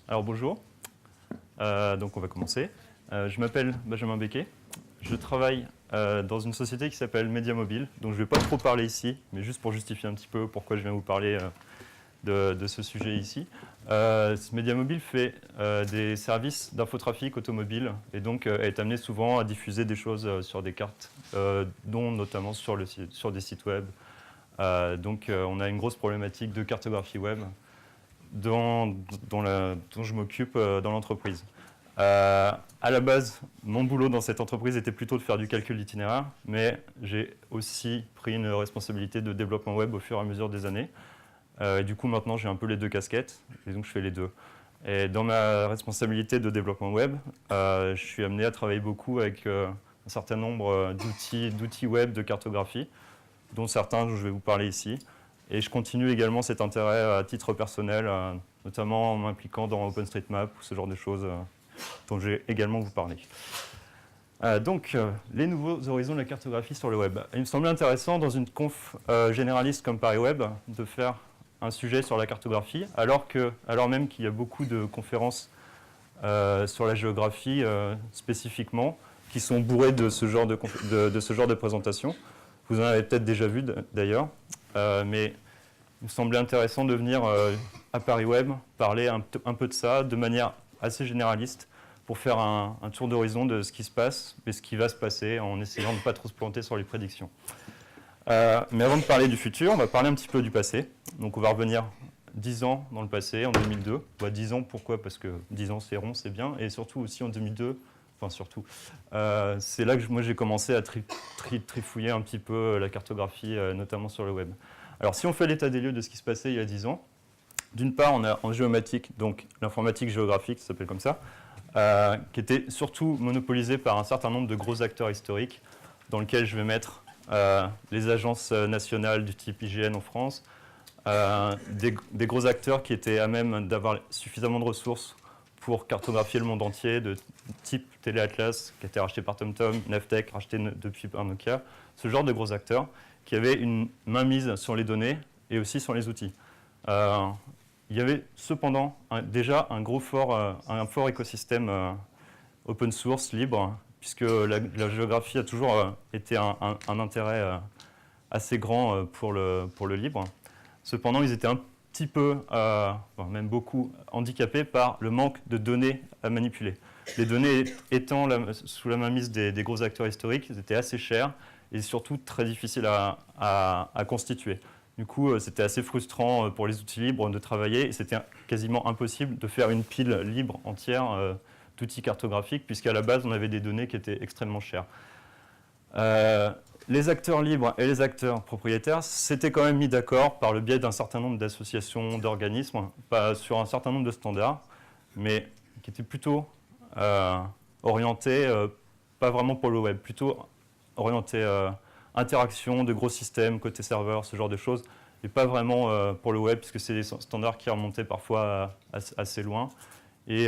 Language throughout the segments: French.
Alors bonjour, donc on va commencer. Je m'appelle Benjamin Becquet, je travaille dans une société qui s'appelle Média Mobile, donc je ne vais pas trop parler ici, mais juste pour justifier un petit peu pourquoi je viens vous parler de ce sujet ici. Média Mobile fait des services d'infotrafic automobile et donc est amené souvent à diffuser des choses sur des cartes, dont notamment sur des sites web. Donc on a une grosse problématique de cartographie web dont je m'occupe dans l'entreprise. À la base, mon boulot dans cette entreprise était plutôt de faire du calcul d'itinéraire, mais j'ai aussi pris une responsabilité de développement web au fur et à mesure des années. Et du coup, maintenant, j'ai un peu les deux casquettes, et donc je fais les deux. Et dans ma responsabilité de développement web, je suis amené à travailler beaucoup avec un certain nombre d'outils web de cartographie, dont certains dont je vais vous parler ici. Et je continue également cet intérêt à titre personnel, notamment en m'impliquant dans OpenStreetMap ou ce genre de choses dont je vais également vous parler. Donc, les nouveaux horizons de la cartographie sur le web. Il me semblait intéressant, dans une conf généraliste comme Paris Web, de faire un sujet sur la cartographie, alors même qu'il y a beaucoup de conférences sur la géographie spécifiquement, qui sont bourrées de ce genre de présentation. Vous en avez peut-être déjà vu d'ailleurs, mais il me semblait intéressant de venir à Paris Web parler un peu de ça de manière assez généraliste pour faire un tour d'horizon de ce qui se passe et ce qui va se passer en essayant de ne pas trop se planter sur les prédictions. Mais avant de parler du futur, on va parler un petit peu du passé. Donc on va revenir 10 ans dans le passé, en 2002. 10 ans, pourquoi? Parce que 10 ans c'est rond, c'est bien. Et surtout aussi en 2002, c'est là que moi j'ai commencé à trifouiller un petit peu la cartographie, notamment sur le web. Alors si on fait l'état des lieux de ce qui se passait il y a 10 ans, d'une part on a en géomatique, donc l'informatique géographique, ça s'appelle comme ça, qui était surtout monopolisée par un certain nombre de gros acteurs historiques, dans lequel je vais mettre les agences nationales du type IGN en France, des gros acteurs qui étaient à même d'avoir suffisamment de ressources pour cartographier le monde entier, de type Téléatlas, qui a été racheté par TomTom, Navteq, racheté depuis par Nokia, ce genre de gros acteurs qui avaient une mainmise sur les données et aussi sur les outils. Il y avait cependant déjà un fort écosystème open source, libre, puisque la géographie a toujours été un intérêt assez grand pour le libre. Cependant, ils étaient un petit peu, même beaucoup, handicapés par le manque de données à manipuler. Les données étant sous la mainmise des gros acteurs historiques, elles étaient assez chères et surtout très difficiles à constituer. Du coup, c'était assez frustrant pour les outils libres de travailler et c'était quasiment impossible de faire une pile libre entière d'outils cartographiques puisqu'à la base, on avait des données qui étaient extrêmement chères. Les acteurs libres et les acteurs propriétaires s'étaient quand même mis d'accord par le biais d'un certain nombre d'associations, d'organismes, sur un certain nombre de standards, mais qui étaient plutôt orientés, pas vraiment pour le web, plutôt orientés interaction de gros systèmes, côté serveur, ce genre de choses, et pas vraiment pour le web, puisque c'est des standards qui remontaient parfois assez loin, et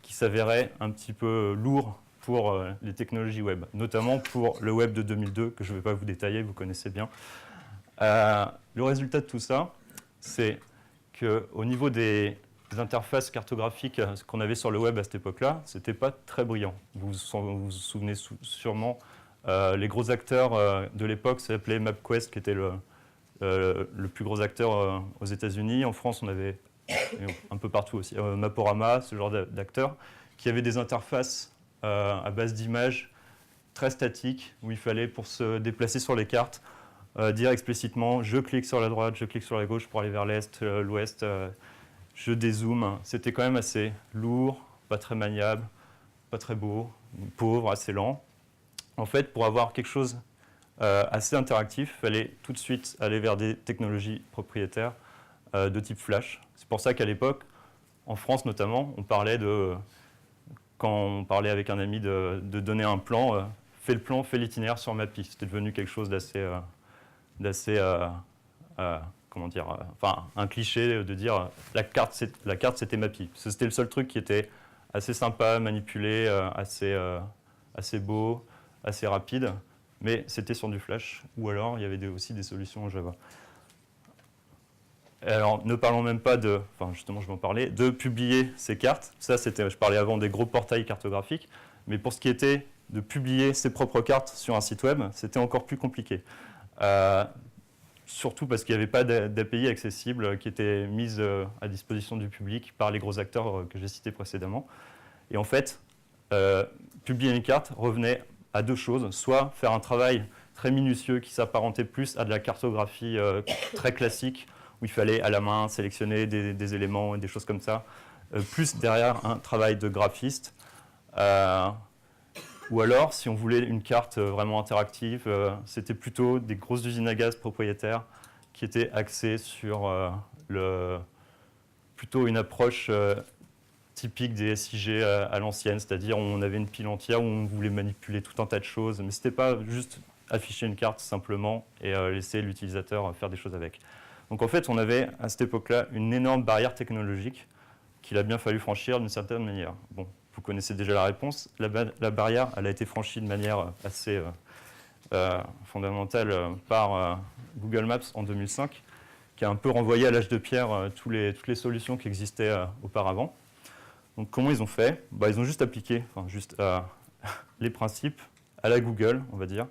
qui s'avéraient un petit peu lourds pour les technologies web, notamment pour le web de 2002, que je ne vais pas vous détailler, vous connaissez bien. Le résultat de tout ça, c'est qu'au niveau des interfaces cartographiques qu'on avait sur le web à cette époque-là, ce n'était pas très brillant. Vous vous souvenez sûrement, les gros acteurs de l'époque s'appelaient MapQuest, qui était le plus gros acteur aux États-Unis. En France, on avait un peu partout aussi, Maporama, ce genre d'acteurs, qui avaient des interfaces à base d'images très statiques, où il fallait, pour se déplacer sur les cartes, dire explicitement « je clique sur la droite, je clique sur la gauche pour aller vers l'est, l'ouest, je dézoome ». C'était quand même assez lourd, pas très maniable, pas très beau, pauvre, assez lent. En fait, pour avoir quelque chose assez interactif, il fallait tout de suite aller vers des technologies propriétaires de type Flash. C'est pour ça qu'à l'époque, en France notamment, on parlait quand on parlait avec un ami de donner un plan, fais le plan, fais l'itinéraire sur Mappy. C'était devenu quelque chose d'assez un cliché de dire la carte c'était Mappy. C'était le seul truc qui était assez sympa à manipuler, assez beau, assez rapide, mais c'était sur du Flash, ou alors il y avait aussi des solutions en Java. Alors, ne parlons même pas de, enfin justement je vais en parler, de publier ces cartes. Ça, je parlais avant des gros portails cartographiques, mais pour ce qui était de publier ses propres cartes sur un site web, c'était encore plus compliqué. Surtout parce qu'il n'y avait pas d'API accessible qui était mise à disposition du public par les gros acteurs que j'ai cités précédemment. Et en fait, publier une carte revenait à deux choses, soit faire un travail très minutieux qui s'apparentait plus à de la cartographie très classique, où il fallait à la main sélectionner des éléments et des choses comme ça, plus derrière un travail de graphiste. Ou alors, si on voulait une carte vraiment interactive, c'était plutôt des grosses usines à gaz propriétaires qui étaient axées sur plutôt une approche typique des SIG à l'ancienne, c'est-à-dire on avait une pile entière où on voulait manipuler tout un tas de choses, mais ce n'était pas juste afficher une carte simplement et laisser l'utilisateur faire des choses avec. Donc en fait, on avait à cette époque-là une énorme barrière technologique qu'il a bien fallu franchir d'une certaine manière. Bon, vous connaissez déjà la réponse. La barrière, elle a été franchie de manière assez fondamentale par Google Maps en 2005, qui a un peu renvoyé à l'âge de pierre toutes les solutions qui existaient auparavant. Donc comment ils ont fait? Ils ont juste appliqué les principes à la Google, on va dire,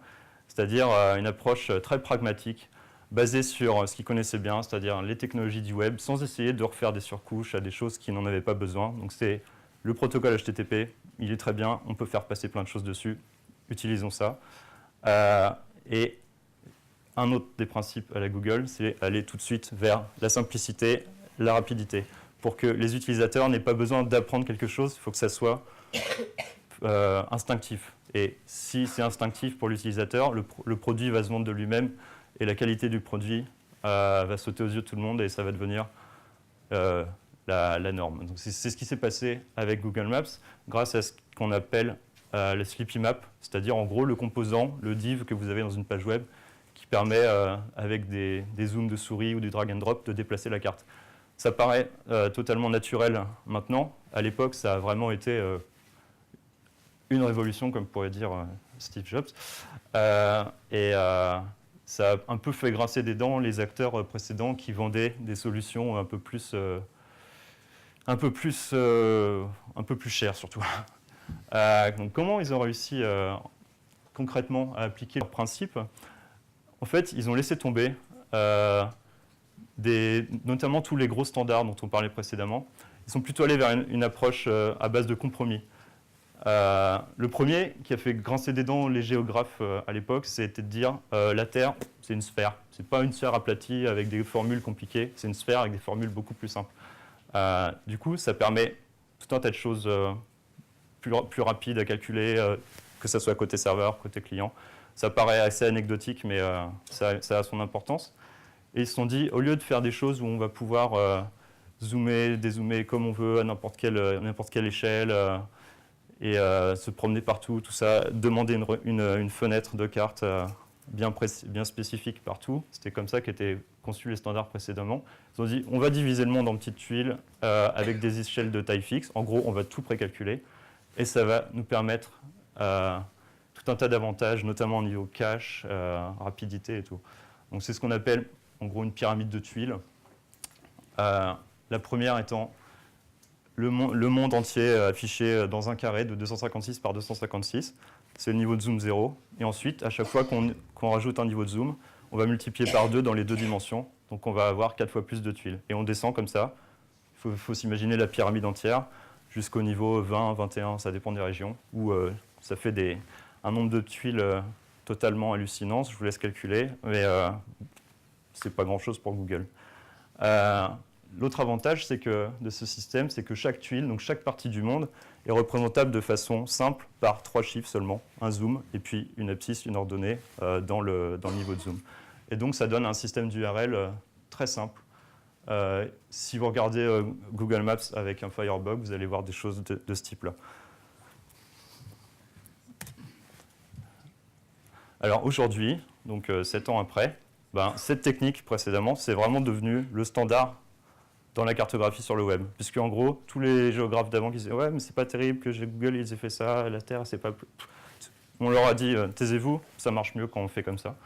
c'est-à-dire une approche très pragmatique, basée sur ce qu'ils connaissaient bien, c'est-à-dire les technologies du web, sans essayer de refaire des surcouches à des choses qui n'en avaient pas besoin. Donc c'est le protocole HTTP, il est très bien, on peut faire passer plein de choses dessus, utilisons ça. Et un autre des principes à la Google, c'est aller tout de suite vers la simplicité, la rapidité. Pour que les utilisateurs n'aient pas besoin d'apprendre quelque chose, il faut que ça soit instinctif. Et si c'est instinctif pour l'utilisateur, le produit va se vendre de lui-même et la qualité du produit va sauter aux yeux de tout le monde et ça va devenir la norme. Donc c'est ce qui s'est passé avec Google Maps grâce à ce qu'on appelle le Sleepy Map, c'est-à-dire en gros le composant, le div que vous avez dans une page web qui permet avec des zooms de souris ou du drag and drop de déplacer la carte. Ça paraît totalement naturel maintenant. À l'époque, ça a vraiment été une révolution, comme pourrait dire Steve Jobs. Ça a un peu fait grincer des dents les acteurs précédents qui vendaient des solutions un peu plus chères, surtout. Donc comment ils ont réussi concrètement à appliquer leurs principes? En fait, ils ont laissé tomber notamment tous les gros standards dont on parlait précédemment. Ils sont plutôt allés vers une approche à base de compromis. Le premier qui a fait grincer des dents les géographes à l'époque, c'était de dire la Terre, c'est une sphère. Ce n'est pas une sphère aplatie avec des formules compliquées, c'est une sphère avec des formules beaucoup plus simples. Du coup, ça permet tout un tas de choses plus rapides à calculer, que ce soit côté serveur, côté client. Ça paraît assez anecdotique, mais ça a son importance. Et ils se sont dit, au lieu de faire des choses où on va pouvoir zoomer, dézoomer comme on veut à n'importe quelle échelle, et se promener partout, tout ça, demander une fenêtre de carte bien spécifique partout. C'était comme ça qu'étaient conçus les standards précédemment. Ils ont dit, on va diviser le monde en petites tuiles avec des échelles de taille fixe. En gros, on va tout précalculer. Et ça va nous permettre tout un tas d'avantages, notamment au niveau cache, rapidité et tout. Donc c'est ce qu'on appelle en gros une pyramide de tuiles. La première étant le monde entier affiché dans un carré de 256 par 256. C'est le niveau de zoom 0. Et ensuite, à chaque fois qu'on rajoute un niveau de zoom, on va multiplier par 2 dans les deux dimensions. Donc on va avoir 4 fois plus de tuiles. Et on descend comme ça. Il faut s'imaginer la pyramide entière jusqu'au niveau 20, 21, ça dépend des régions, où ça fait un nombre de tuiles totalement hallucinant. Je vous laisse calculer, mais ce n'est pas grand-chose pour Google. L'autre avantage de ce système, c'est que chaque tuile, donc chaque partie du monde, est représentable de façon simple par 3 chiffres seulement, un zoom et puis une abscisse, une ordonnée dans le niveau de zoom. Et donc ça donne un système d'URL très simple. Si vous regardez Google Maps avec un Firebug, vous allez voir des choses de ce type-là. Alors aujourd'hui, donc 7 ans après, cette technique précédemment, c'est vraiment devenu le standard dans la cartographie sur le web. Puisque en gros, tous les géographes d'avant qui disaient « Ouais, mais c'est pas terrible que Google ils aient fait ça, la Terre, c'est pas... » On leur a dit « Taisez-vous, ça marche mieux quand on fait comme ça. »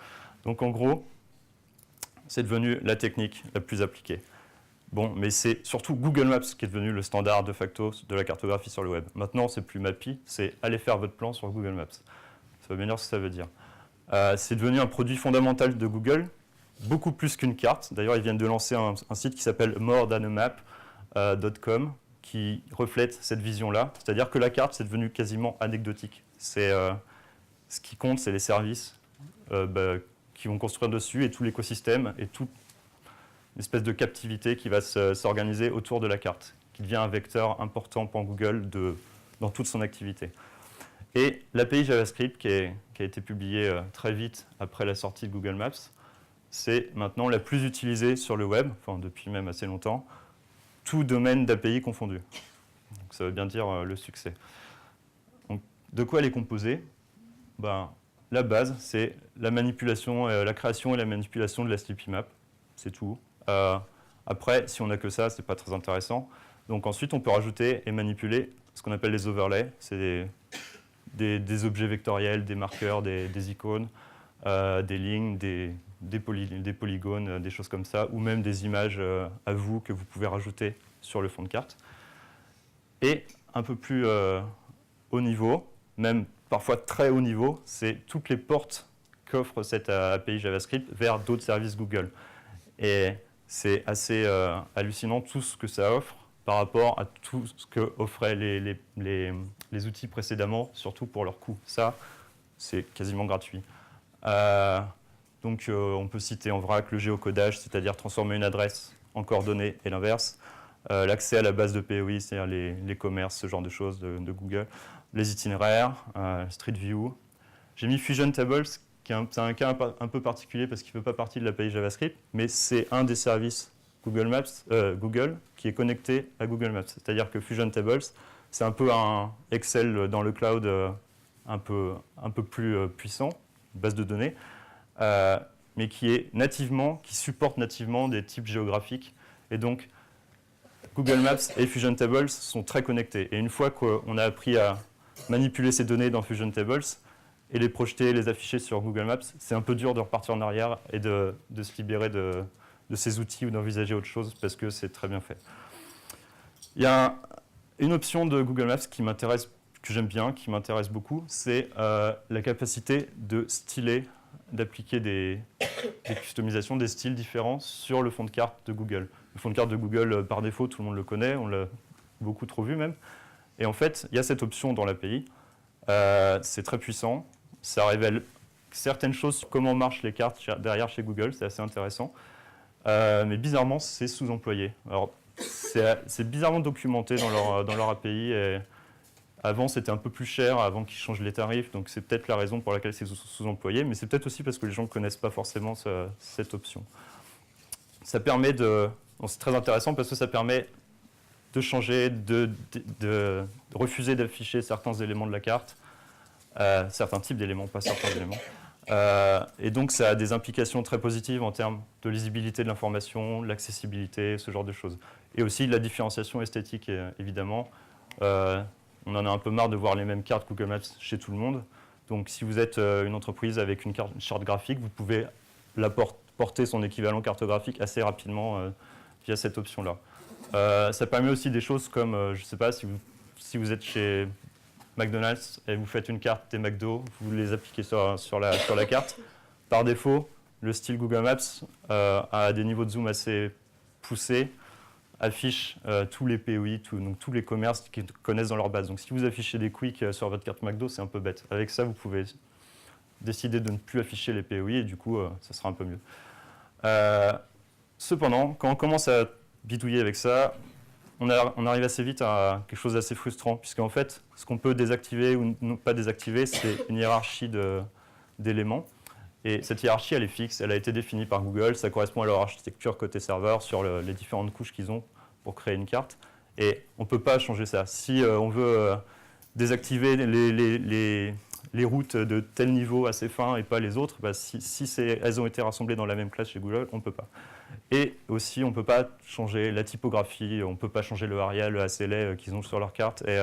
Donc en gros, c'est devenu la technique la plus appliquée. Bon, mais c'est surtout Google Maps qui est devenu le standard de facto de la cartographie sur le web. Maintenant, c'est plus Mappy, c'est aller faire votre plan sur Google Maps. Ça veut bien dire ce que ça veut dire. C'est devenu un produit fondamental de Google, beaucoup plus qu'une carte. D'ailleurs, ils viennent de lancer un site qui s'appelle morethanamap.com qui reflète cette vision-là. C'est-à-dire que la carte, c'est devenu quasiment anecdotique. Ce qui compte, c'est les services qui vont construire dessus et tout l'écosystème et toute une espèce de captivité qui va s'organiser autour de la carte, qui devient un vecteur important pour Google dans toute son activité. Et l'API JavaScript qui a été publiée très vite après la sortie de Google Maps, c'est maintenant la plus utilisée sur le web, enfin depuis même assez longtemps, tout domaine d'API confondu. Donc ça veut bien dire le succès. Donc, de quoi elle est composée? La base, c'est la manipulation, la création et la manipulation de la STP map. C'est tout. Après, si on n'a que ça, ce n'est pas très intéressant. Donc ensuite, on peut rajouter et manipuler ce qu'on appelle les overlays. C'est des objets vectoriels, des marqueurs, des icônes, des lignes, des polygones, des choses comme ça, ou même des images à vous que vous pouvez rajouter sur le fond de carte. Et un peu plus haut niveau, même parfois très haut niveau, c'est toutes les portes qu'offre cette API JavaScript vers d'autres services Google. Et c'est assez hallucinant tout ce que ça offre par rapport à tout ce que offraient les outils précédemment, surtout pour leur coût. Ça, c'est quasiment gratuit. Donc, on peut citer en vrac le géocodage, c'est-à-dire transformer une adresse en coordonnées et l'inverse. L'accès à la base de POI, c'est-à-dire les commerces, ce genre de choses de Google. Les itinéraires, Street View. J'ai mis Fusion Tables, c'est un cas un peu particulier parce qu'il ne fait pas partie de l'API JavaScript, mais c'est un des services Google Maps, Google qui est connecté à Google Maps. C'est-à-dire que Fusion Tables, c'est un peu un Excel dans le cloud un peu plus puissant, une base de données, mais qui supporte nativement des types géographiques. Et donc, Google Maps et Fusion Tables sont très connectés. Et une fois qu'on a appris à manipuler ces données dans Fusion Tables et les projeter, les afficher sur Google Maps, c'est un peu dur de repartir en arrière et de se libérer de ces outils ou d'envisager autre chose parce que c'est très bien fait. Il y a une option de Google Maps qui m'intéresse, que j'aime bien, qui m'intéresse beaucoup, c'est la capacité de styler, d'appliquer des customisations, des styles différents sur le fond de carte de Google. Le fond de carte de Google, par défaut, tout le monde le connaît, on l'a beaucoup trop vu même. Et en fait, il y a cette option dans l'API. C'est très puissant. Ça révèle certaines choses sur comment marchent les cartes derrière chez Google. C'est assez intéressant. Mais bizarrement, c'est sous-employé. Alors, c'est bizarrement documenté dans leur API. Et avant, c'était un peu plus cher, avant qu'ils changent les tarifs. Donc, c'est peut-être la raison pour laquelle c'est sous-employé. Mais c'est peut-être aussi parce que les gens ne connaissent pas forcément cette option. Ça permet de... c'est très intéressant parce que ça permet de changer, de refuser d'afficher certains éléments de la carte, certains types d'éléments, pas certains éléments. Et donc, ça a des implications très positives en termes de lisibilité de l'information, l'accessibilité, ce genre de choses. Et aussi de la différenciation esthétique, évidemment. On en a un peu marre de voir les mêmes cartes Google Maps chez tout le monde. Donc, si vous êtes une entreprise avec une charte graphique, vous pouvez porter son équivalent cartographique assez rapidement via cette option-là. Ça permet aussi des choses comme, je ne sais pas, si vous êtes chez McDonald's et vous faites une carte des McDo, vous les appliquez sur la carte. Par défaut, le style Google Maps a des niveaux de zoom assez poussés, affiche tous les POI, donc tous les commerces qu'ils connaissent dans leur base. Donc si vous affichez des Quick sur votre carte McDo, c'est un peu bête. Avec ça, vous pouvez décider de ne plus afficher les POI et du coup, ça sera un peu mieux. Cependant, quand on commence à bidouiller avec ça, on arrive assez vite à quelque chose d'assez frustrant, puisqu'en fait, ce qu'on peut désactiver ou ne pas désactiver, c'est une hiérarchie d'éléments. Et cette hiérarchie, elle est fixe, elle a été définie par Google, ça correspond à leur architecture côté serveur sur les différentes couches qu'ils ont pour créer une carte. Et on ne peut pas changer ça. Si on veut désactiver les routes de tel niveau assez fin et pas les autres, si elles ont été rassemblées dans la même classe chez Google, on ne peut pas. Et aussi, on ne peut pas changer la typographie, on ne peut pas changer le ARIA, le ACLA qu'ils ont sur leur carte et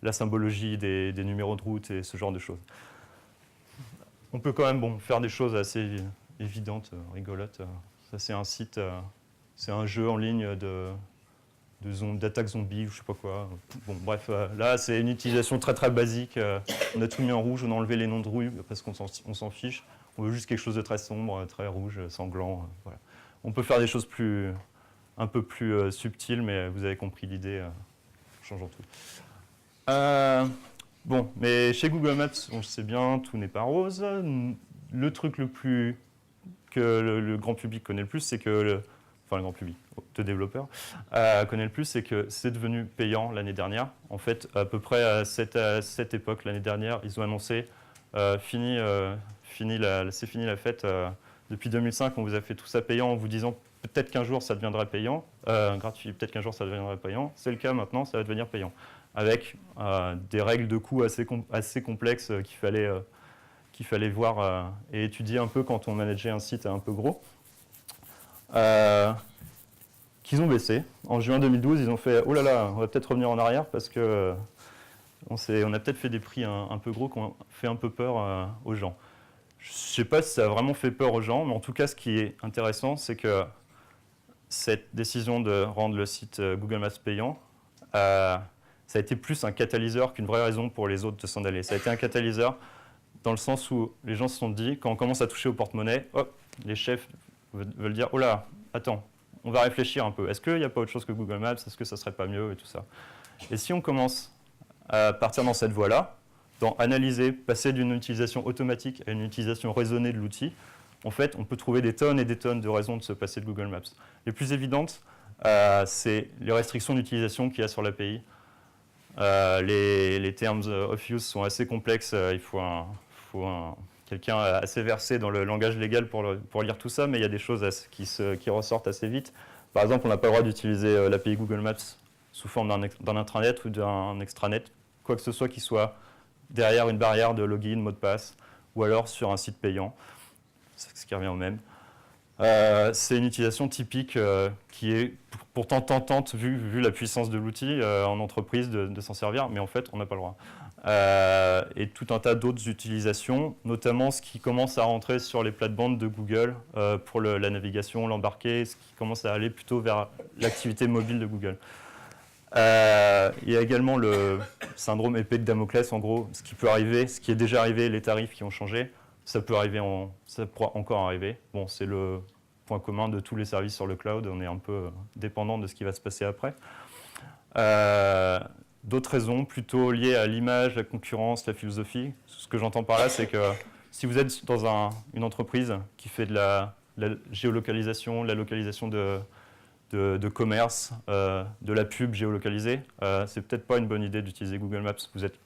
la symbologie des numéros de route et ce genre de choses. On peut quand même faire des choses assez évidentes, rigolotes. Ça, c'est un site c'est un jeu en ligne d'attaque zombie ou je sais pas quoi. Bon, bref, là, c'est une utilisation très très basique. On a tout mis en rouge, on a enlevé les noms de rue parce qu'on s'en fiche. On veut juste quelque chose de très sombre, très rouge, sanglant. Voilà. On peut faire des choses un peu plus subtiles, mais vous avez compris l'idée, changeant tout. Bon, mais chez Google Maps, on le sait bien, tout n'est pas rose. Le truc que le grand public connaît le plus, c'est que enfin le grand public de développeurs, connaît le plus, c'est que c'est devenu payant l'année dernière. En fait, à peu près à cette époque, l'année dernière, ils ont annoncé c'est fini la fête. Depuis 2005, on vous a fait tout ça payant en vous disant peut-être qu'un jour ça deviendra payant, gratuit, peut-être qu'un jour ça deviendra payant. C'est le cas maintenant, ça va devenir payant. Avec des règles de coût assez complexes qu'il fallait voir et étudier un peu quand on manageait un site un peu gros. Qu'ils ont baissé. En juin 2012, ils ont fait « Oh là là, on va peut-être revenir en arrière parce que on a peut-être fait des prix un peu gros qui ont fait un peu peur aux gens. » Je ne sais pas si ça a vraiment fait peur aux gens, mais en tout cas, ce qui est intéressant, c'est que cette décision de rendre le site Google Maps payant, ça a été plus un catalyseur qu'une vraie raison pour les autres de s'en aller. Ça a été un catalyseur dans le sens où les gens se sont dit, quand on commence à toucher au porte-monnaie, hop, les chefs veulent dire « Oh là, attends, on va réfléchir un peu. Est-ce qu'il n'y a pas autre chose que Google Maps? Est-ce que ça ne serait pas mieux ?» et tout ça. Et si on commence à partir dans cette voie-là, dans analyser, passer d'une utilisation automatique à une utilisation raisonnée de l'outil, en fait, on peut trouver des tonnes et des tonnes de raisons de se passer de Google Maps. Les plus évidentes, c'est les restrictions d'utilisation qu'il y a sur l'API. Les terms of use sont assez complexes. Il faut quelqu'un assez versé dans le langage légal pour lire tout ça, mais il y a des choses qui ressortent assez vite. Par exemple, on n'a pas le droit d'utiliser l'API Google Maps sous forme d'un intranet ou d'un extranet, quoi que ce soit qui soit derrière une barrière de login, mot de passe, ou alors sur un site payant, ce qui revient au même. C'est une utilisation typique qui est pourtant tentante vu la puissance de l'outil en entreprise de s'en servir, mais en fait, on n'a pas le droit. Et tout un tas d'autres utilisations, notamment ce qui commence à rentrer sur les plates-bandes de Google pour la navigation, l'embarqué, ce qui commence à aller plutôt vers l'activité mobile de Google. Il y a également le syndrome épée de Damoclès, en gros, ce qui peut arriver, ce qui est déjà arrivé, les tarifs qui ont changé, ça pourra encore arriver. Bon, c'est le point commun de tous les services sur le cloud, on est un peu dépendant de ce qui va se passer après. D'autres raisons, plutôt liées à l'image, la concurrence, la philosophie. Ce que j'entends par là, c'est que si vous êtes dans une entreprise qui fait de la géolocalisation, de la localisation de commerce, de la pub géolocalisée, c'est peut-être pas une bonne idée d'utiliser Google Maps. Vous êtes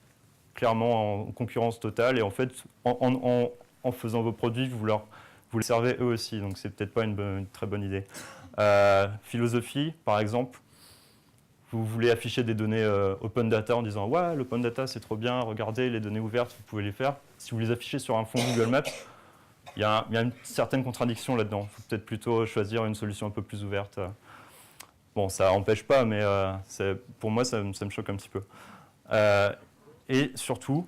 clairement en concurrence totale et en fait, en faisant vos produits, vous les servez eux aussi, donc c'est peut-être pas une très bonne idée. Philosophie, par exemple, vous voulez afficher des données open data en disant « Ouais, l'open data, c'est trop bien, regardez, les données ouvertes, vous pouvez les faire. » Si vous les affichez sur un fond Google Maps, il y a une certaine contradiction là-dedans. Il faut peut-être plutôt choisir une solution un peu plus ouverte. Bon, ça n'empêche pas, mais pour moi, ça me choque un petit peu. Et surtout,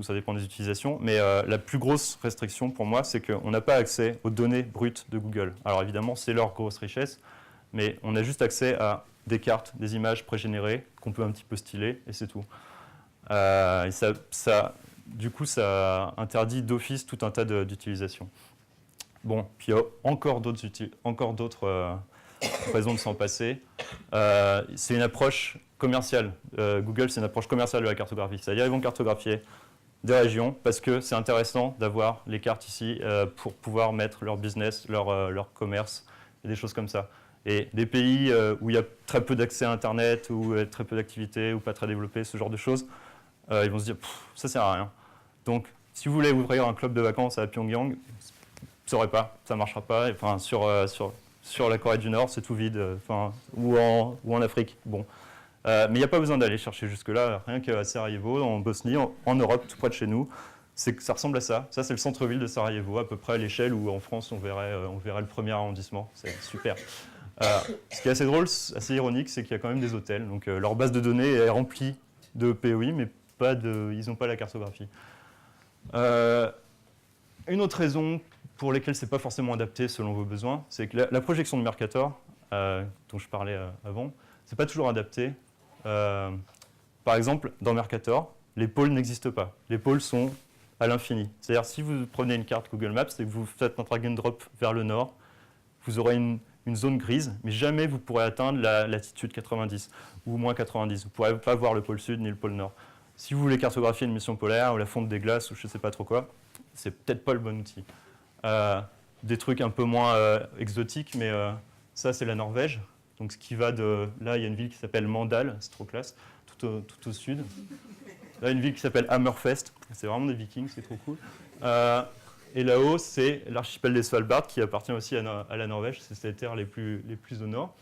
ça dépend des utilisations, mais la plus grosse restriction pour moi, c'est qu'on n'a pas accès aux données brutes de Google. Alors évidemment, c'est leur grosse richesse, mais on a juste accès à des cartes, des images pré-générées qu'on peut un petit peu styler, et c'est tout. Et du coup, ça interdit d'office tout un tas d'utilisations. Bon, puis il y a encore d'autres raison de s'en passer. C'est une approche commerciale. Google, c'est une approche commerciale de la cartographie. C'est-à-dire qu'ils vont cartographier des régions parce que c'est intéressant d'avoir les cartes ici pour pouvoir mettre leur business, leur commerce et des choses comme ça. Et des pays où il y a très peu d'accès à Internet ou très peu d'activités ou pas très développé, ce genre de choses, ils vont se dire « ça sert à rien ». Donc, si vous voulez ouvrir un club de vacances à Pyongyang, ça ne marchera pas. Enfin, sur la Corée du Nord, c'est tout vide, ou en Afrique. Bon. Mais il n'y a pas besoin d'aller chercher jusque-là, rien qu'à Sarajevo, en Bosnie, en Europe, tout près de chez nous. Ça ressemble à ça. Ça, c'est le centre-ville de Sarajevo, à peu près à l'échelle où en France, on verrait le premier arrondissement. C'est super. Ce qui est assez drôle, assez ironique, c'est qu'il y a quand même des hôtels. Donc, leur base de données est remplie de POI, mais ils n'ont pas la cartographie. Une autre raison pour lesquelles ce n'est pas forcément adapté selon vos besoins, c'est que la projection de Mercator, dont je parlais avant, c'est pas toujours adapté. Par exemple, dans Mercator, les pôles n'existent pas. Les pôles sont à l'infini. C'est-à-dire, si vous prenez une carte Google Maps et que vous faites un drag and drop vers le nord, vous aurez une zone grise, mais jamais vous pourrez atteindre la latitude 90 ou moins 90. Vous ne pourrez pas voir le pôle sud ni le pôle nord. Si vous voulez cartographier une mission polaire ou la fonte des glaces ou je ne sais pas trop quoi, c'est peut-être pas le bon outil. Des trucs un peu moins exotiques, mais ça, c'est la Norvège. Donc, ce qui va de... Là, il y a une ville qui s'appelle Mandal, c'est trop classe, tout au sud. Là, une ville qui s'appelle Hammerfest. C'est vraiment des Vikings, c'est trop cool. Et là-haut, c'est l'archipel des Svalbard qui appartient aussi à la Norvège. C'est les terres les plus au nord.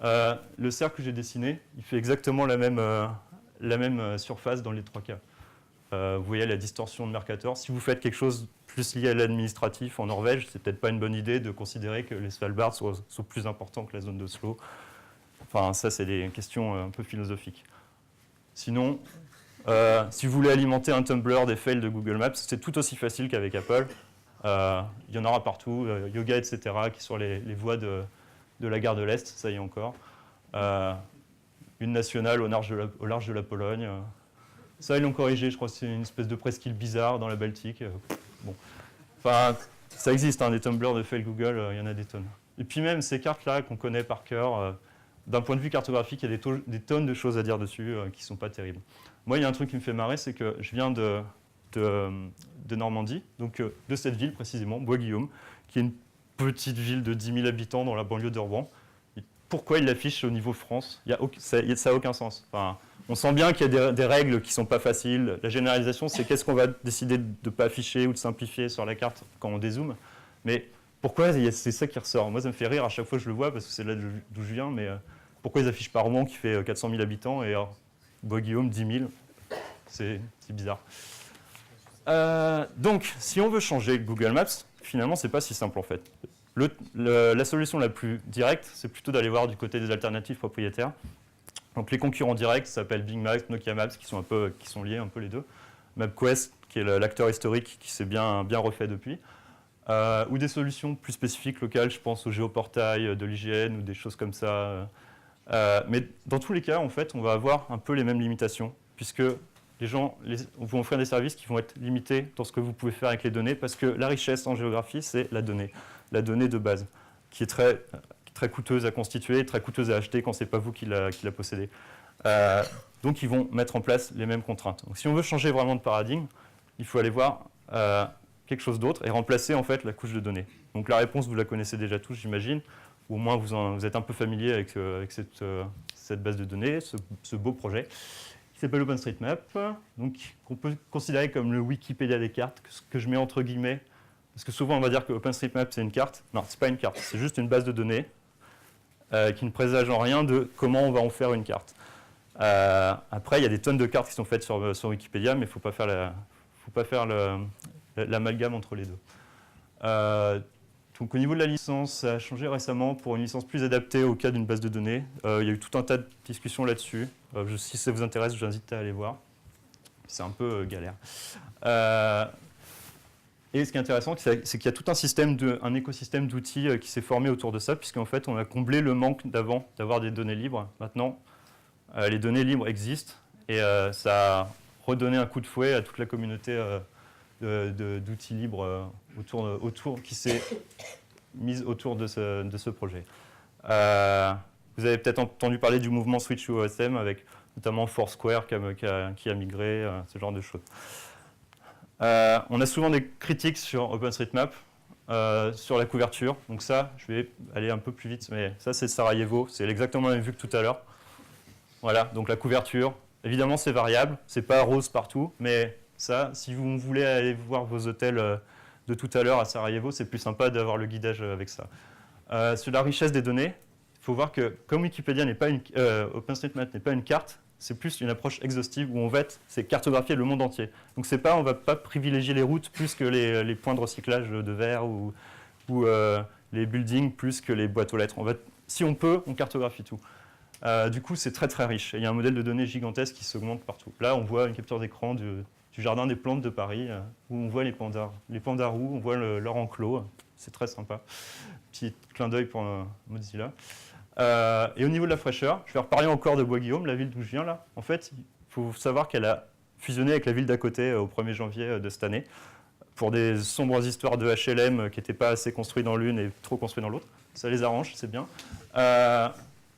Le cercle que j'ai dessiné, il fait exactement la même surface dans les trois cas. Vous voyez la distorsion de Mercator. Si vous faites quelque chose plus lié à l'administratif en Norvège, c'est peut-être pas une bonne idée de considérer que les Svalbard sont plus importants que la zone d'Oslo. Enfin, ça, c'est des questions un peu philosophiques. Sinon, si vous voulez alimenter un Tumblr des fails de Google Maps, c'est tout aussi facile qu'avec Apple. Il y en aura partout, Yoga, etc., qui sont les voies de la gare de l'Est, ça y est encore. Une nationale au large de la Pologne. Ça, ils l'ont corrigé, je crois que c'est une espèce de presqu'île bizarre dans la Baltique. Bon. Enfin, ça existe, hein, des Tumblr de fail Google, il y en a des tonnes. Et puis même ces cartes-là qu'on connaît par cœur, d'un point de vue cartographique, il y a des tonnes de choses à dire dessus qui ne sont pas terribles. Moi, il y a un truc qui me fait marrer, c'est que je viens de Normandie, donc de cette ville précisément, Bois-Guillaume, qui est une petite ville de 10 000 habitants dans la banlieue d'Orban. Pourquoi ils l'affichent au niveau France? Ça n'a aucun sens. Enfin, on sent bien qu'il y a des règles qui ne sont pas faciles. La généralisation, c'est qu'est-ce qu'on va décider de ne pas afficher ou de simplifier sur la carte quand on dézoome. Mais pourquoi c'est ça qui ressort? Moi, ça me fait rire à chaque fois que je le vois, parce que c'est là d'où je viens, mais pourquoi ils affichent pas Rouen qui fait 400 000 habitants et Bois-Guillaume 10 000? C'est bizarre. Donc, si on veut changer Google Maps, finalement, c'est pas si simple en fait. La solution la plus directe, c'est plutôt d'aller voir du côté des alternatives propriétaires. Donc, les concurrents directs s'appellent Bing Maps, Nokia Maps, qui sont liés un peu les deux. MapQuest, qui est l'acteur historique qui s'est bien refait depuis. Ou des solutions plus spécifiques locales, je pense au géoportail de l'IGN ou des choses comme ça. Mais dans tous les cas, en fait, on va avoir un peu les mêmes limitations, puisque les gens vont offrir des services qui vont être limités dans ce que vous pouvez faire avec les données, parce que la richesse en géographie, c'est la donnée de base, qui est très coûteuse à constituer, très coûteuse à acheter quand ce n'est pas vous qui la possédez. Donc, ils vont mettre en place les mêmes contraintes. Donc, si on veut changer vraiment de paradigme, il faut aller voir quelque chose d'autre et remplacer en fait la couche de données. Donc, la réponse, vous la connaissez déjà tous, j'imagine, ou au moins vous êtes un peu familier avec cette base de données, ce beau projet, qui s'appelle OpenStreetMap, donc qu'on peut considérer comme le Wikipédia des cartes, que je mets entre guillemets, parce que souvent on va dire que OpenStreetMap c'est une carte. Non, c'est pas une carte, c'est juste une base de données qui ne présage en rien de comment on va en faire une carte. Après, il y a des tonnes de cartes qui sont faites sur Wikipédia, mais il ne faut pas faire l'amalgame entre les deux. Donc au niveau de la licence, ça a changé récemment pour une licence plus adaptée au cas d'une base de données. Il y a eu tout un tas de discussions là-dessus. Si ça vous intéresse, je vous invite à aller voir. C'est un peu galère. Et ce qui est intéressant, c'est qu'il y a tout un écosystème d'outils qui s'est formé autour de ça, puisqu'en fait, on a comblé le manque d'avant d'avoir des données libres. Maintenant, les données libres existent et ça a redonné un coup de fouet à toute la communauté d'outils libres qui s'est mise autour de ce projet. Vous avez peut-être entendu parler du mouvement Switch OSM avec notamment Foursquare qui a migré, ce genre de choses. On a souvent des critiques sur OpenStreetMap, sur la couverture. Donc ça, je vais aller un peu plus vite, mais ça c'est Sarajevo, c'est exactement la même vue que tout à l'heure. Voilà, donc la couverture, évidemment c'est variable, c'est pas rose partout, mais ça, si vous voulez aller voir vos hôtels de tout à l'heure à Sarajevo, c'est plus sympa d'avoir le guidage avec ça. Sur la richesse des données, il faut voir que comme Wikipédia n'est pas OpenStreetMap n'est pas une carte, c'est plus une approche exhaustive où c'est cartographier le monde entier. Donc on ne va pas privilégier les routes plus que les points de recyclage de verre ou les buildings plus que les boîtes aux lettres. Si on peut, on cartographie tout. Du coup, c'est très très riche. Et il y a un modèle de données gigantesque qui s'augmente partout. Là, on voit une capture d'écran du jardin des plantes de Paris, où on voit les pandas roux, on voit leur enclos. C'est très sympa. Petit clin d'œil pour Mozilla. Et au niveau de la fraîcheur, je vais reparler encore de Bois-Guillaume, la ville d'où je viens là. En fait, il faut savoir qu'elle a fusionné avec la ville d'à côté au 1er janvier de cette année pour des sombres histoires de HLM qui n'étaient pas assez construits dans l'une et trop construits dans l'autre. Ça les arrange, c'est bien.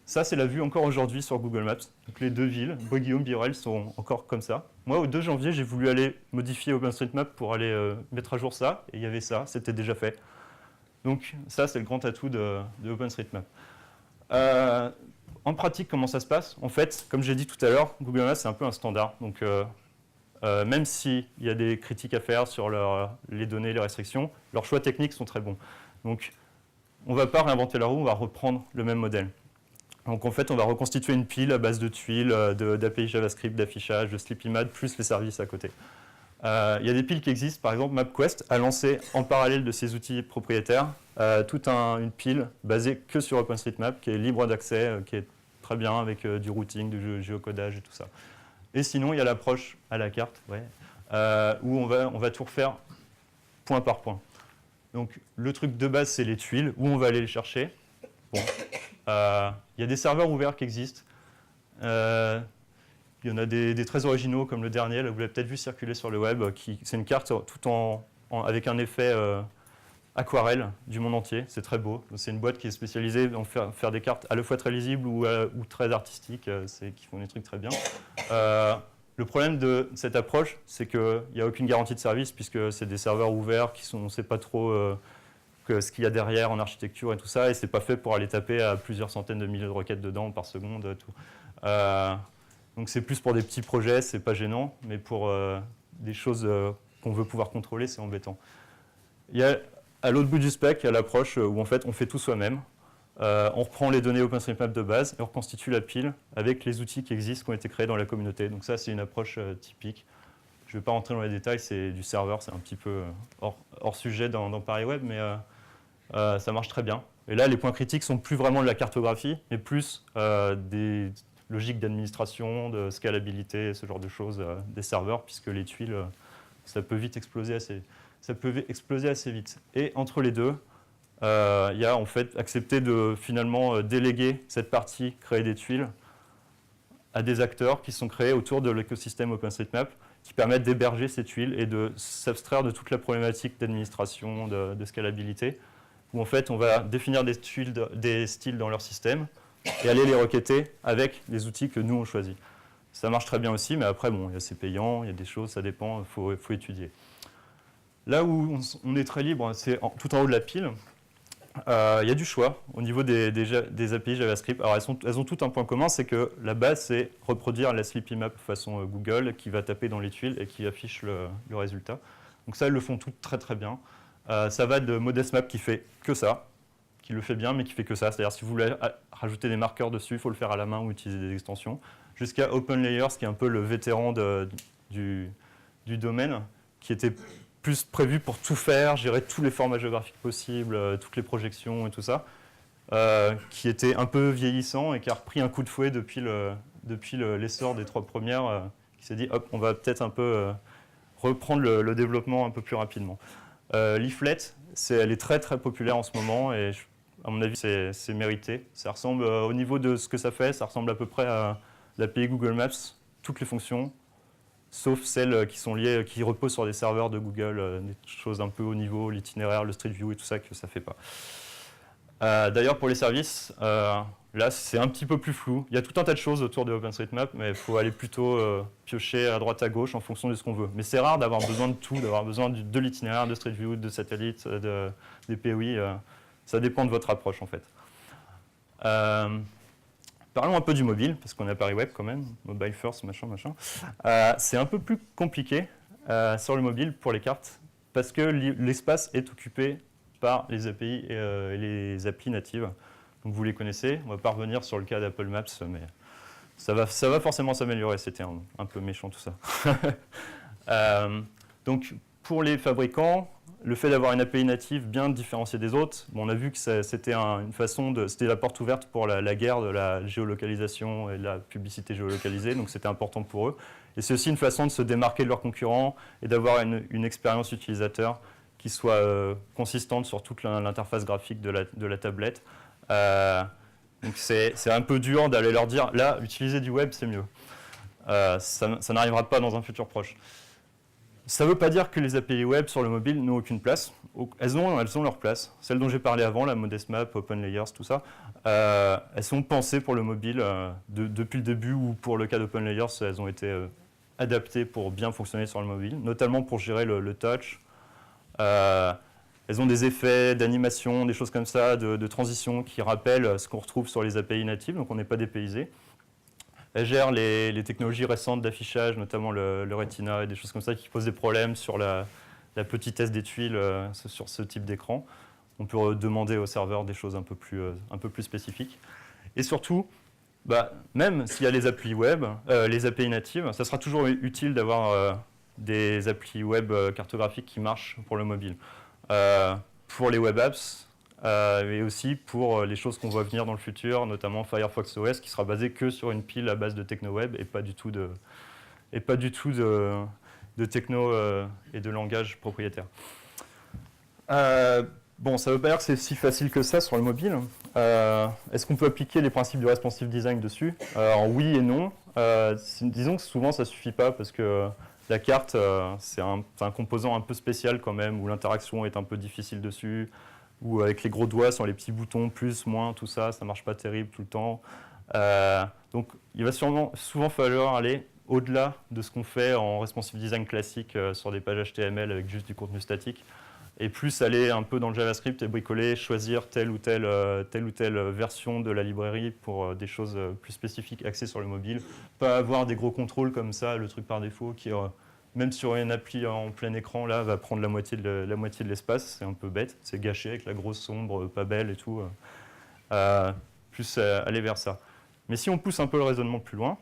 Ça, c'est la vue encore aujourd'hui sur Google Maps. Donc les deux villes, Bois-Guillaume, Birel, sont encore comme ça. Moi, au 2 janvier, j'ai voulu aller modifier OpenStreetMap pour aller mettre à jour ça, et il y avait ça, c'était déjà fait. Donc ça, c'est le grand atout de OpenStreetMap. En pratique, comment ça se passe? En fait, comme j'ai dit tout à l'heure, Google Maps, c'est un peu un standard. Donc même s'il y a des critiques à faire sur les données, les restrictions, leurs choix techniques sont très bons. Donc on ne va pas réinventer la roue, on va reprendre le même modèle. Donc en fait, on va reconstituer une pile à base de tuiles, d'API JavaScript, d'affichage, de SleepyMad, plus les services à côté. Il y a des piles qui existent, par exemple MapQuest a lancé en parallèle de ses outils propriétaires toute une pile basée que sur OpenStreetMap, qui est libre d'accès, qui est très bien avec du routing, du géocodage et tout ça. Et sinon, il y a l'approche à la carte, ouais, où on va tout refaire point par point. Donc le truc de base, c'est les tuiles, où on va aller les chercher. Bon. Il y a des serveurs ouverts qui existent. Il y en a des très originaux, comme le dernier, là, vous l'avez peut-être vu circuler sur le web. C'est une carte avec un effet aquarelle du monde entier. C'est très beau. C'est une boîte qui est spécialisée dans faire des cartes à la fois très lisibles ou très artistiques, qui font des trucs très bien. Le problème de cette approche, c'est qu'il n'y a aucune garantie de service, puisque c'est des serveurs ouverts on ne sait pas trop ce qu'il y a derrière en architecture et tout ça, et c'est pas fait pour aller taper à plusieurs centaines de milliers de requêtes dedans par seconde. Tout. Donc c'est plus pour des petits projets, c'est pas gênant, mais pour des choses qu'on veut pouvoir contrôler, c'est embêtant. Il y a à l'autre bout du spectre, il y a l'approche où en fait on fait tout soi-même. On reprend les données OpenStreetMap de base et on reconstitue la pile avec les outils qui existent, qui ont été créés dans la communauté. Donc ça, c'est une approche typique. Je ne vais pas rentrer dans les détails, c'est du serveur, c'est un petit peu hors sujet dans Paris Web, mais ça marche très bien. Et là, les points critiques sont plus vraiment de la cartographie, mais plus des logiques d'administration, de scalabilité, ce genre de choses des serveurs, puisque les tuiles, ça peut exploser assez vite. Et entre les deux, il y a en fait accepté de finalement déléguer cette partie, créer des tuiles, à des acteurs qui sont créés autour de l'écosystème OpenStreetMap, qui permettent d'héberger ces tuiles et de s'abstraire de toute la problématique d'administration, de scalabilité, où en fait on va définir des styles dans leur système et aller les requêter avec les outils que nous on choisit. Ça marche très bien aussi, mais après bon, c'est payant, il y a des choses, ça dépend, il faut étudier. Là où on est très libre, c'est tout en haut de la pile. Il y a du choix au niveau des API JavaScript. Alors elles ont tout un point commun, c'est que la base, c'est reproduire la SleepyMap façon Google, qui va taper dans les tuiles et qui affiche le résultat. Donc ça, elles le font toutes très très bien. Ça va de ModestMap qui fait que ça, qui le fait bien, mais qui fait que ça. C'est-à-dire si vous voulez rajouter des marqueurs dessus, il faut le faire à la main ou utiliser des extensions. Jusqu'à OpenLayers, qui est un peu le vétéran du domaine, qui était plus prévu pour tout faire, gérer tous les formats géographiques possibles, toutes les projections et tout ça, qui était un peu vieillissant et qui a repris un coup de fouet depuis l'essor des 3 premières, qui s'est dit, hop, on va peut-être un peu reprendre le développement un peu plus rapidement. Leaflet, elle est très très populaire en ce moment et à mon avis, c'est mérité. Ça ressemble, au niveau de ce que ça fait, ça ressemble à peu près à l'API Google Maps, toutes les fonctions, sauf celles qui reposent sur des serveurs de Google, des choses un peu haut niveau, l'itinéraire, le Street View et tout ça, que ça ne fait pas. D'ailleurs, pour les services, là, c'est un petit peu plus flou. Il y a tout un tas de choses autour de OpenStreetMap, mais il faut aller plutôt piocher à droite à gauche en fonction de ce qu'on veut. Mais c'est rare d'avoir besoin de tout, d'avoir besoin de l'itinéraire, de Street View, de satellite, des POI. Ça dépend de votre approche, en fait. Parlons un peu du mobile, parce qu'on est à Paris Web quand même, mobile first, machin. C'est un peu plus compliqué sur le mobile pour les cartes, parce que l'espace est occupé par les API et les applis natives. Donc vous les connaissez, on ne va pas revenir sur le cas d'Apple Maps, mais ça va forcément s'améliorer, c'était un peu méchant tout ça. Donc pour les fabricants, le fait d'avoir une API native bien différenciée des autres, on a vu que c'était une façon c'était la porte ouverte pour la guerre de la géolocalisation et de la publicité géolocalisée, donc c'était important pour eux. Et c'est aussi une façon de se démarquer de leurs concurrents et d'avoir une expérience utilisateur qui soit consistante sur toute l'interface graphique de la tablette. Donc c'est un peu dur d'aller leur dire, là, utiliser du web, c'est mieux. Ça n'arrivera pas dans un futur proche. Ça ne veut pas dire que les API web sur le mobile n'ont aucune place. Elles ont leur place. Celles dont j'ai parlé avant, la ModestMap, OpenLayers, tout ça, elles sont pensées pour le mobile depuis le début, ou pour le cas d'OpenLayers, elles ont été adaptées pour bien fonctionner sur le mobile, notamment pour gérer le touch. Elles ont des effets d'animation, des choses comme ça, de transition qui rappellent ce qu'on retrouve sur les API natives, donc on n'est pas dépaysé. Elle gère les technologies récentes d'affichage, notamment le Retina et des choses comme ça qui posent des problèmes sur la petitesse des tuiles sur ce type d'écran. On peut demander au serveur des choses un peu plus spécifiques. Et surtout, même s'il y a les API web, les API natives, ça sera toujours utile d'avoir des applis web cartographiques qui marchent pour le mobile. Pour les web apps, et aussi pour les choses qu'on voit venir dans le futur, notamment Firefox OS, qui sera basé que sur une pile à base de TechnoWeb et pas du tout de techno et de langage propriétaire. Bon, ça ne veut pas dire que c'est si facile que ça sur le mobile. Est-ce qu'on peut appliquer les principes du responsive design dessus? Alors, oui et non. Disons que souvent ça ne suffit pas parce que la carte, c'est un composant un peu spécial quand même, où l'interaction est un peu difficile dessus, où avec les gros doigts sur les petits boutons, plus, moins, tout ça, ça ne marche pas terrible tout le temps. Donc il va souvent falloir aller au-delà de ce qu'on fait en responsive design classique sur des pages HTML avec juste du contenu statique, et plus aller un peu dans le JavaScript et bricoler, choisir telle ou telle version de la librairie pour des choses plus spécifiques axées sur le mobile. Pas avoir des gros contrôles comme ça, le truc par défaut qui même sur une appli en plein écran, là, va prendre la moitié de l'espace. C'est un peu bête, c'est gâché avec la grosse sombre, pas belle et tout. Plus aller vers ça. Mais si on pousse un peu le raisonnement plus loin,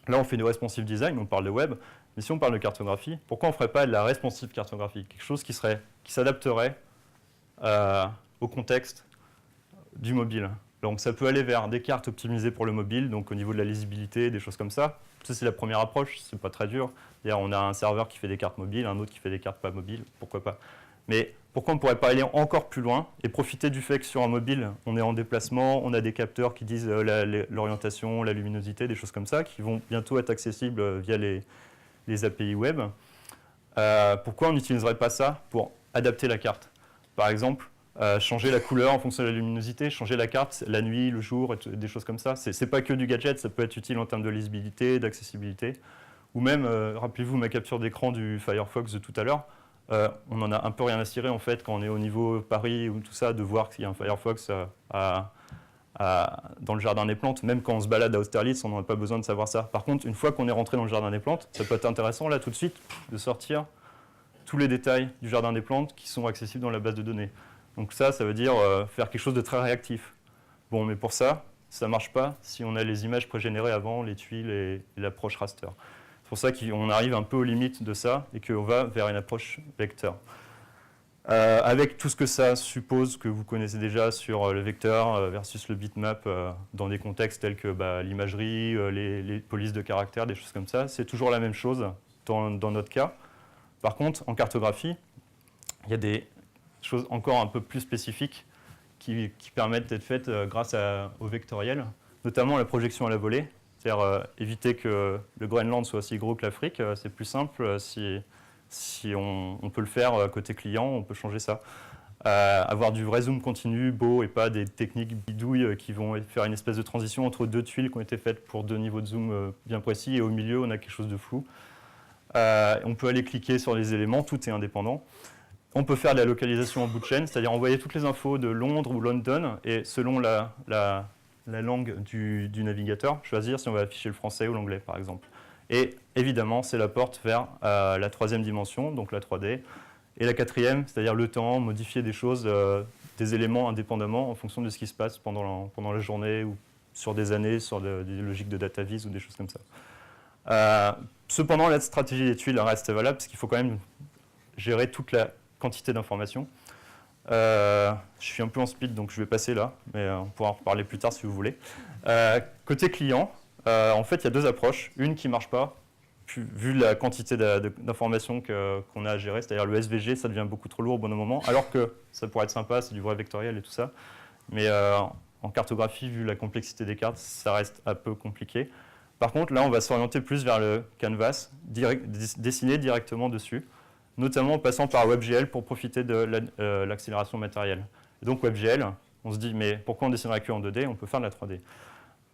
là on fait du responsive design, on parle de web, mais si on parle de cartographie, pourquoi on ne ferait pas de la responsive cartographie? Quelque chose qui s'adapterait au contexte du mobile. Donc ça peut aller vers des cartes optimisées pour le mobile, donc au niveau de la lisibilité, des choses comme ça. Ça, c'est la première approche, c'est pas très dur. D'ailleurs, on a un serveur qui fait des cartes mobiles, un autre qui fait des cartes pas mobiles, pourquoi pas. Mais pourquoi on ne pourrait pas aller encore plus loin et profiter du fait que sur un mobile, on est en déplacement, on a des capteurs qui disent l'orientation, la luminosité, des choses comme ça, qui vont bientôt être accessibles via les API web. Pourquoi on n'utiliserait pas ça pour adapter la carte? Par exemple, changer la couleur en fonction de la luminosité, changer la carte la nuit, le jour, des choses comme ça. C'est pas que du gadget, ça peut être utile en termes de lisibilité, d'accessibilité. Ou même, rappelez-vous ma capture d'écran du Firefox de tout à l'heure, on en a un peu rien à cirer en fait quand on est au niveau Paris ou tout ça, de voir qu'il y a un Firefox dans le jardin des plantes. Même quand on se balade à Austerlitz, on n'a pas besoin de savoir ça. Par contre, une fois qu'on est rentré dans le jardin des plantes, ça peut être intéressant là tout de suite de sortir tous les détails du jardin des plantes qui sont accessibles dans la base de données. Donc ça veut dire faire quelque chose de très réactif. Bon, mais pour ça ne marche pas si on a les images pré-générées avant, les tuiles et l'approche raster. C'est pour ça qu'on arrive un peu aux limites de ça et qu'on va vers une approche vecteur. Avec tout ce que ça suppose que vous connaissez déjà sur le vecteur versus le bitmap dans des contextes tels que l'imagerie, les polices de caractères, des choses comme ça, c'est toujours la même chose dans notre cas. Par contre, en cartographie, il y a des choses encore un peu plus spécifiques qui permettent d'être faites grâce au vectoriel, notamment la projection à la volée, c'est-à-dire éviter que le Groenland soit aussi gros que l'Afrique. C'est plus simple si on peut le faire côté client, on peut changer ça. Avoir du vrai zoom continu, beau, et pas des techniques bidouilles qui vont faire une espèce de transition entre deux tuiles qui ont été faites pour deux niveaux de zoom bien précis, et au milieu, on a quelque chose de flou. On peut aller cliquer sur les éléments, tout est indépendant. On peut faire de la localisation en bout de chaîne, c'est-à-dire envoyer toutes les infos de Londres ou London, et selon la langue du navigateur, choisir si on va afficher le français ou l'anglais, par exemple. Et évidemment, c'est la porte vers la troisième dimension, donc la 3D, et la quatrième, c'est-à-dire le temps, modifier des choses, des éléments indépendamment en fonction de ce qui se passe pendant la journée ou sur des années, sur des logiques de data vis ou des choses comme ça. Cependant, la stratégie des tuiles reste valable parce qu'il faut quand même gérer toute la quantité d'informations. Je suis un peu en speed, donc je vais passer là, mais on pourra en reparler plus tard si vous voulez. Côté client, en fait, il y a deux approches. Une qui ne marche pas, vu la quantité d'informations qu'on a à gérer, c'est-à-dire le SVG, ça devient beaucoup trop lourd au bon moment, alors que ça pourrait être sympa, c'est du vrai vectoriel et tout ça. Mais en cartographie, vu la complexité des cartes, ça reste un peu compliqué. Par contre, là, on va s'orienter plus vers le canvas, dessiner directement dessus, notamment en passant par WebGL pour profiter de l'accélération matérielle. Et donc WebGL, on se dit, mais pourquoi on dessinera que en 2D? On peut faire de la 3D.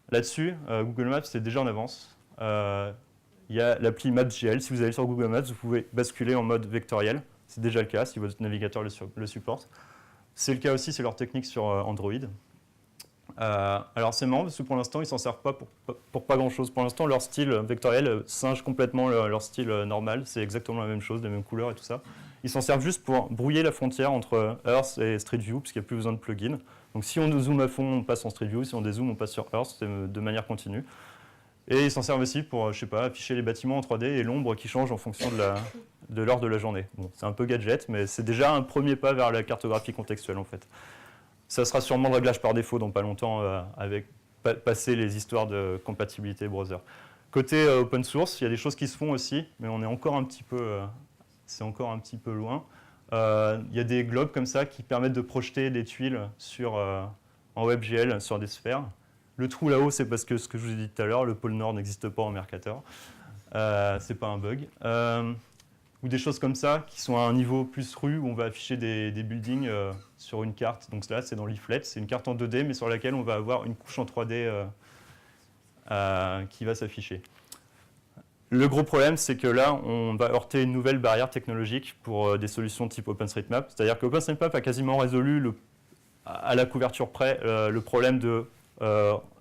Là-dessus, Google Maps est déjà en avance. Il y a l'appli Maps.gl. Si vous allez sur Google Maps, vous pouvez basculer en mode vectoriel. C'est déjà le cas si votre navigateur le supporte. C'est le cas aussi, c'est leur technique sur Android. Alors c'est marrant parce que pour l'instant, ils ne s'en servent pas pour pas grand-chose. Pour l'instant, leur style vectoriel singe complètement leur style normal. C'est exactement la même chose, les mêmes couleurs et tout ça. Ils s'en servent juste pour brouiller la frontière entre Earth et Street View, parce qu'il n'y a plus besoin de plugin. Donc si on zoome à fond, on passe en Street View. Si on dézoome, on passe sur Earth de manière continue. Et ils s'en servent aussi pour, je sais pas, afficher les bâtiments en 3D et l'ombre qui change en fonction de l'heure de la journée. Bon, c'est un peu gadget, mais c'est déjà un premier pas vers la cartographie contextuelle en fait. Ça sera sûrement le réglage par défaut dans pas longtemps avec passer les histoires de compatibilité browser. Côté open source, il y a des choses qui se font aussi, mais on est encore un petit peu, c'est encore un petit peu loin. Il y a des globes comme ça qui permettent de projeter des tuiles en WebGL sur des sphères. Le trou là-haut, c'est parce que ce que je vous ai dit tout à l'heure, le pôle Nord n'existe pas en Mercator. C'est pas un bug. Ou des choses comme ça, qui sont à un niveau plus rue, où on va afficher des buildings sur une carte. Donc là, c'est dans Leaflet, c'est une carte en 2D, mais sur laquelle on va avoir une couche en 3D qui va s'afficher. Le gros problème, c'est que là, on va heurter une nouvelle barrière technologique pour des solutions type OpenStreetMap. C'est-à-dire que OpenStreetMap a quasiment résolu, à la couverture près, le problème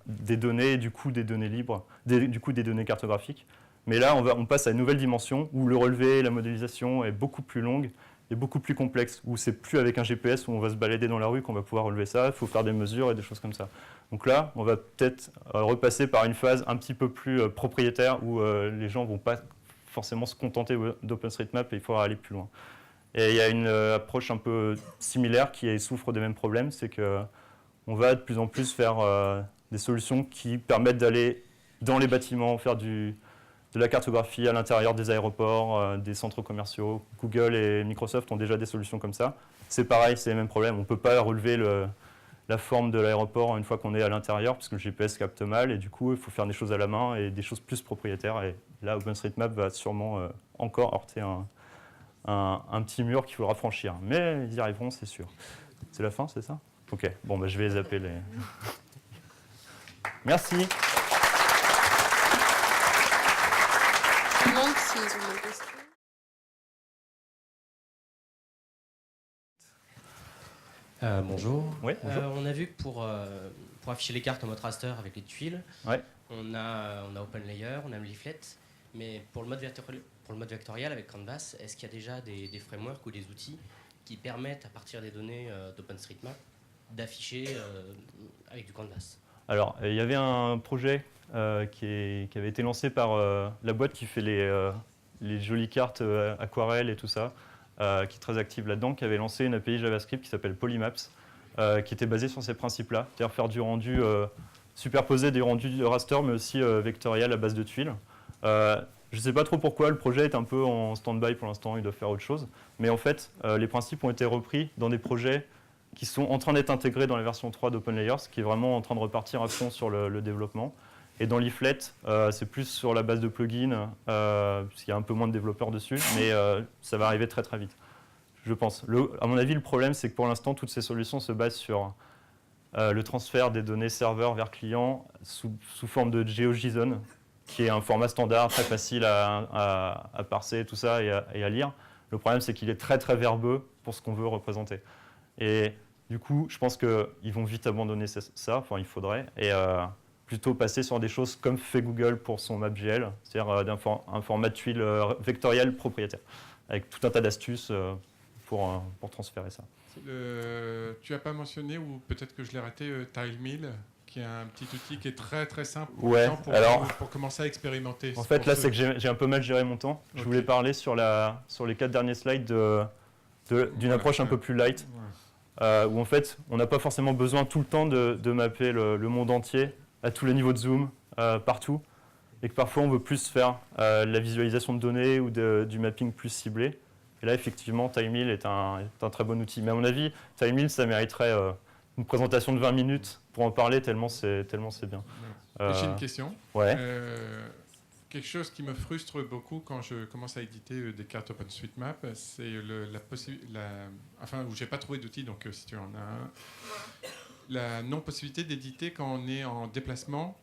des données et du coup des données libres, du coup des données cartographiques. Mais là, on passe à une nouvelle dimension où le relevé, la modélisation est beaucoup plus longue et beaucoup plus complexe, où c'est plus avec un GPS où on va se balader dans la rue qu'on va pouvoir relever ça, il faut faire des mesures et des choses comme ça. Donc là, on va peut-être repasser par une phase un petit peu plus propriétaire où les gens ne vont pas forcément se contenter d'OpenStreetMap et il faudra aller plus loin. Et il y a une approche un peu similaire qui souffre des mêmes problèmes, c'est qu'on va de plus en plus faire des solutions qui permettent d'aller dans les bâtiments, faire de la cartographie à l'intérieur des aéroports, des centres commerciaux. Google et Microsoft ont déjà des solutions comme ça. C'est pareil, c'est les mêmes problèmes. On ne peut pas relever la forme de l'aéroport une fois qu'on est à l'intérieur, parce que le GPS capte mal, et du coup, il faut faire des choses à la main et des choses plus propriétaires. Et là, OpenStreetMap va sûrement encore heurter un petit mur qu'il faudra franchir. Mais ils y arriveront, c'est sûr. C'est la fin, c'est ça? Ok, bon, bah, je vais les appeler. Merci. Bonjour. Oui, bonjour. On a vu que pour afficher les cartes en mode raster avec les tuiles, Ouais. on a OpenLayer, on a Leaflet, mais pour le mode vectoriel avec Canvas, est-ce qu'il y a déjà des frameworks ou des outils qui permettent, à partir des données d'OpenStreetMap, d'afficher avec du Canvas? Alors, il y avait un projet qui avait été lancé par la boîte qui fait les jolies cartes aquarelles et tout ça, qui est très active là-dedans, qui avait lancé une API JavaScript qui s'appelle Polymaps, qui était basée sur ces principes-là, c'est-à-dire faire du rendu, superposer des rendus raster, mais aussi vectoriel à base de tuiles. Je ne sais pas trop pourquoi, le projet est un peu en stand-by pour l'instant, il doit faire autre chose. Mais en fait, les principes ont été repris dans des projets qui sont en train d'être intégrés dans la version 3 d'OpenLayers, qui est vraiment en train de repartir à fond sur le développement. Et dans Leaflet, c'est plus sur la base de plugins, puisqu'il y a un peu moins de développeurs dessus, mais ça va arriver très très vite, je pense. À mon avis, le problème, c'est que pour l'instant, toutes ces solutions se basent sur le transfert des données serveur vers client sous forme de GeoJSON, qui est un format standard, très facile à parser tout ça et à lire. Le problème, c'est qu'il est très très verbeux pour ce qu'on veut représenter. Et du coup, je pense qu'ils vont vite abandonner ça, enfin il faudrait, et plutôt passer sur des choses comme fait Google pour son Map.gl, c'est-à-dire un format de tuile vectoriel propriétaire, avec tout un tas d'astuces pour transférer ça. Tu n'as pas mentionné, ou peut-être que je l'ai raté, TileMill, qui est un petit outil qui est très très simple pour commencer à expérimenter. En fait, là, c'est que j'ai un peu mal géré mon temps. Je voulais parler sur les 4 derniers slides d'une approche un peu plus light, où en fait, on n'a pas forcément besoin tout le temps de mapper le monde entier à tous les niveaux de zoom, partout, et que parfois on veut plus faire la visualisation de données ou du mapping plus ciblé. Et là, effectivement, TileMill est un très bon outil. Mais à mon avis, TileMill, ça mériterait une présentation de 20 minutes pour en parler, tellement c'est bien. J'ai une question. Ouais. Quelque chose qui me frustre beaucoup quand je commence à éditer des cartes OpenStreetMap, c'est où j'ai pas trouvé d'outil, donc si tu en as un, la non-possibilité d'éditer quand on est en déplacement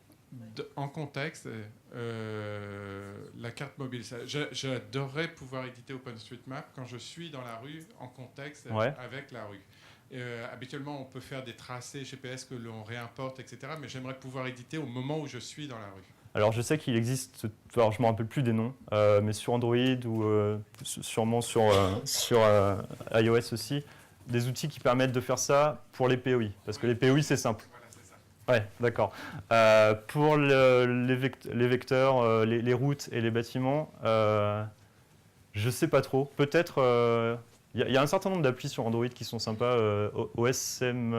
en contexte la carte mobile. J'adorerais pouvoir éditer OpenStreetMap quand je suis dans la rue en contexte avec la rue. Habituellement, on peut faire des tracés GPS que l'on réimporte, etc. Mais j'aimerais pouvoir éditer au moment où je suis dans la rue. Alors, je sais qu'il existe, alors je ne me rappelle plus des noms, mais sur Android ou sûrement sur iOS aussi, des outils qui permettent de faire ça pour les POI. Parce que les POI, c'est simple. Voilà, c'est ça. Ouais, d'accord. Pour les vecteurs, les routes et les bâtiments, je ne sais pas trop. Peut-être, il y a un certain nombre d'applis sur Android qui sont sympas. OSM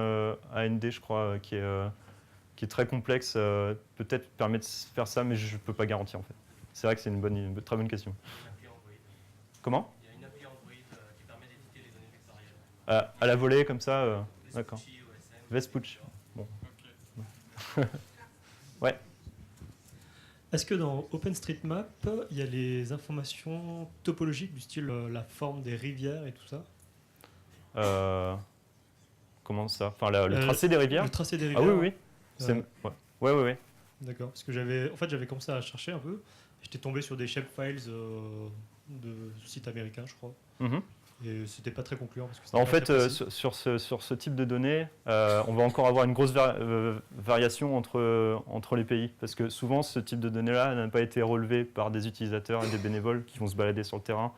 AND, je crois, qui est très complexe, peut-être permet de faire ça, mais je ne peux pas garantir en fait. C'est vrai que c'est une très bonne question. Comment ? Il y a une appli Android qui permet d'éditer les données vectorielles. À la volée, comme ça d'accord. Vespucci. Bon. Okay. Ouais. Est-ce que dans OpenStreetMap, il y a les informations topologiques du style la forme des rivières et tout ça ? Comment ça ? Enfin, le tracé des rivières ? Le tracé des rivières. Ah oui, oui. Ouais. D'accord. Parce que j'avais commencé à chercher un peu. J'étais tombé sur des shapefiles de sites américains, je crois. Mm-hmm. Et c'était pas très concluant. Parce que en fait, sur ce type de données, on va encore avoir une grosse variation entre les pays. Parce que souvent, ce type de données-là n'a pas été relevé par des utilisateurs et des bénévoles qui vont se balader sur le terrain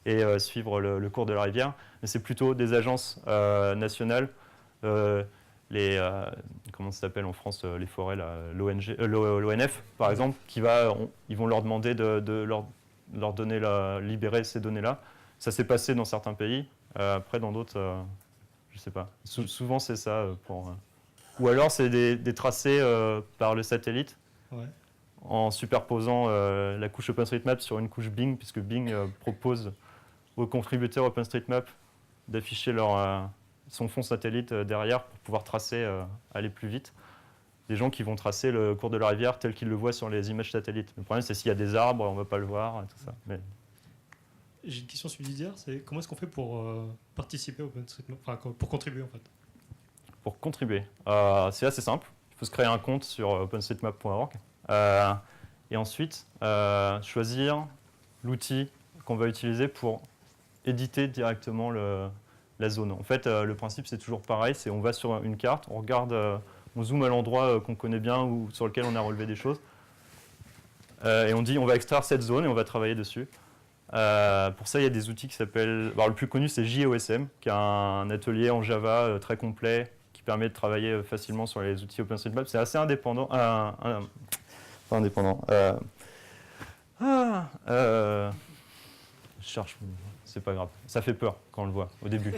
et suivre le cours de la rivière. Mais c'est plutôt des agences nationales, comment ça s'appelle en France, les forêts, l'ONF, par exemple, ils vont leur demander de leur donner libérer ces données-là. Ça s'est passé dans certains pays. Après, dans d'autres, je ne sais pas. Souvent, c'est ça. Ou alors, c'est des tracés par le satellite, en superposant la couche OpenStreetMap sur une couche Bing, puisque Bing propose aux contributeurs OpenStreetMap d'afficher son fond satellite derrière pour pouvoir tracer, aller plus vite. Des gens qui vont tracer le cours de la rivière tel qu'ils le voient sur les images satellites. Le problème, c'est s'il y a des arbres, on ne va pas le voir, et tout ça. Mais... J'ai une question subsidiaire, c'est comment est-ce qu'on fait pour participer à OpenStreetMap, enfin pour contribuer en fait ? Pour contribuer, c'est assez simple. Il faut se créer un compte sur openstreetmap.org et ensuite choisir l'outil qu'on va utiliser pour éditer directement la zone. En fait, le principe c'est toujours pareil, c'est on va sur une carte, on regarde, on zoome à l'endroit qu'on connaît bien ou sur lequel on a relevé des choses et on dit on va extraire cette zone et on va travailler dessus. Pour ça, il y a des outils qui s'appellent... le plus connu, c'est JOSM, qui est un atelier en Java très complet, qui permet de travailler facilement sur les outils OpenStreetMap. C'est assez indépendant. Pas indépendant. Je cherche... C'est pas grave. Ça fait peur quand on le voit, au début.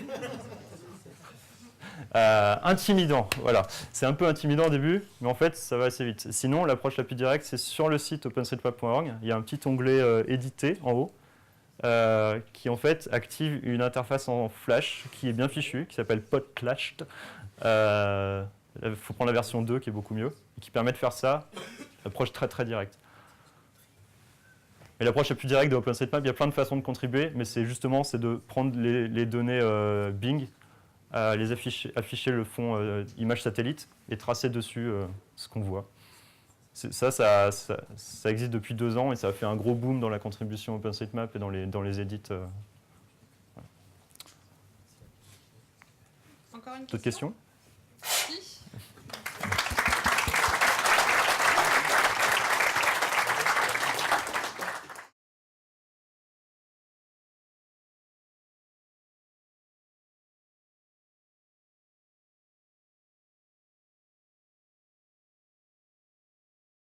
Intimidant, voilà. C'est un peu intimidant au début, mais en fait, ça va assez vite. Sinon, l'approche la plus directe, c'est sur le site openstreetmap.org. Il y a un petit onglet éditer en haut. Qui en fait active une interface en Flash qui est bien fichue, qui s'appelle Podclashed. Il faut prendre la version 2 qui est beaucoup mieux, et qui permet de faire ça, approche très très directe. Et l'approche la plus directe de OpenStreetMap, il y a plein de façons de contribuer, mais c'est de prendre les données Bing, les afficher le fond image satellite et tracer dessus ce qu'on voit. Ça existe depuis 2 ans et ça a fait un gros boom dans la contribution OpenStreetMap et dans les edits. Encore une D'autres questions ? Si.